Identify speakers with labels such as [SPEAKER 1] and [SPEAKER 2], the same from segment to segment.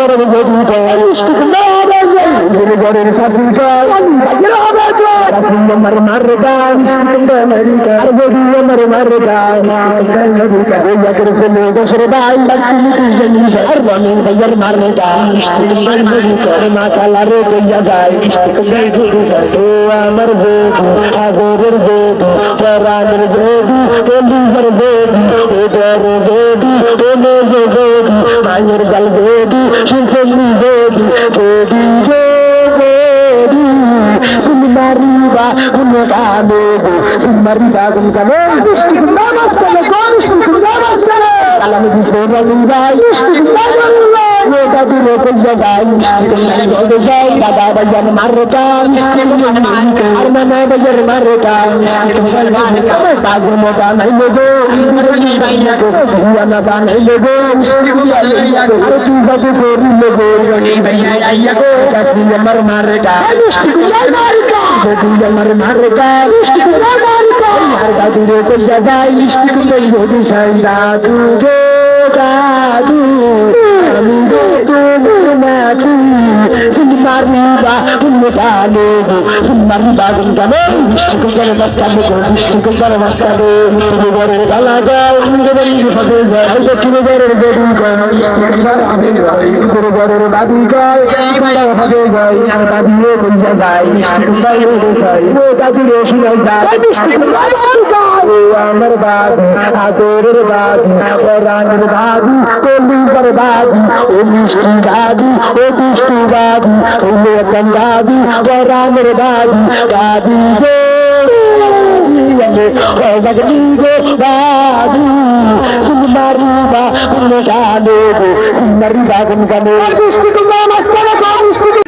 [SPEAKER 1] গরম যদি যায় গরের শাসন চাই আমার মারে গান আর বধু আমার মারে গান দেশের ভাই আর রঙিন ভাইয়ার মারে গান মা কালারে কইয়া যায় ও আমার বধু আগরের বধু পরাণের বধু কলিজার বধু ও বড় বধু ও মেজ বধু ভাইয়ের গাল বধু সুফলি বধু বধু Mariba, Gunagano, Mariba, Gunagano, Namaskar, Namaskar, Alam is over the right, Nobody opens the eyes, the Zay, Baba Marrocan, Armana, Marrocan, Bagumodan, I logo, Yanaban, I logo, Marmareka, আমার মারকা আর দাদু রে কইয়া যাই মিষ্টি কুলাই বধু সাই দাদু গে দাদু আমি তুমি না তুমি মারিবা তুমি গালে তুমি মারিবা গুন গালে মিষ্টি কুলাই মাস্কালে মিষ্টি কুলাই মাস্কালে তুমি ঘরের গালা গাও তুমি বলি হবে যায় আই তুমি ঘরের বধু গাও আমি তুমি ঘরের দাদু গাও বড় হবে যায় আর দাদু রে কইয়া যাই মিষ্টি কুলাই বধু সাই ও দাদু রে শুনাই যায় মিষ্টি কুলাই ও আমার বাদু আদরের বাদু পরাণের বাদু কলিজার বাদু ও মিষ্টি দাদু ও দুষ্টু দাদু ও লোকন দাদু পরাণের বাদু দাদু গো দাদু সুমারিবা গানে সুমারিবা গানে মিষ্টি কুলাই নমস্কার মিষ্টি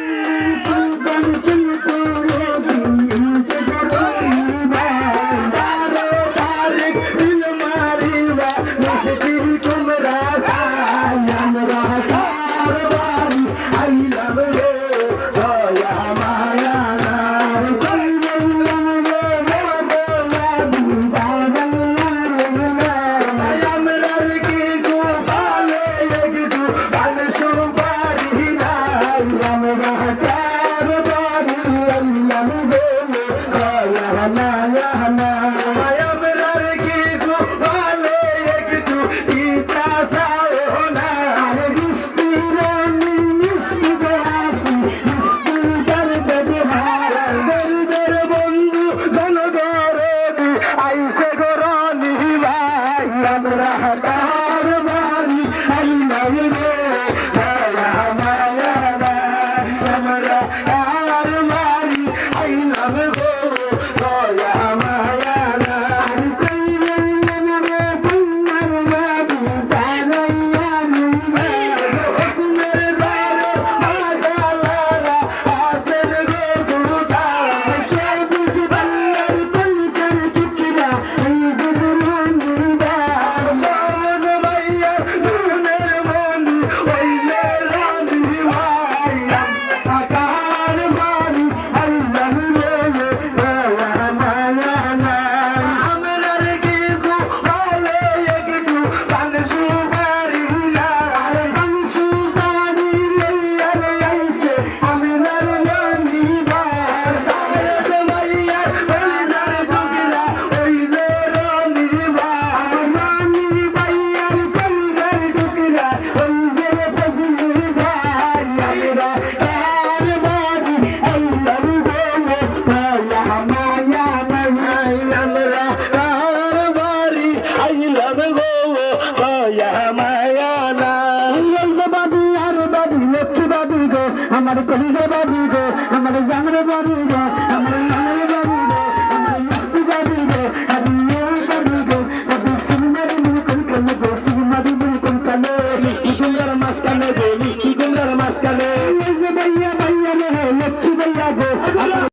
[SPEAKER 1] আমার কলিজা বাবু গো আমার জামরে বাবু গো আমার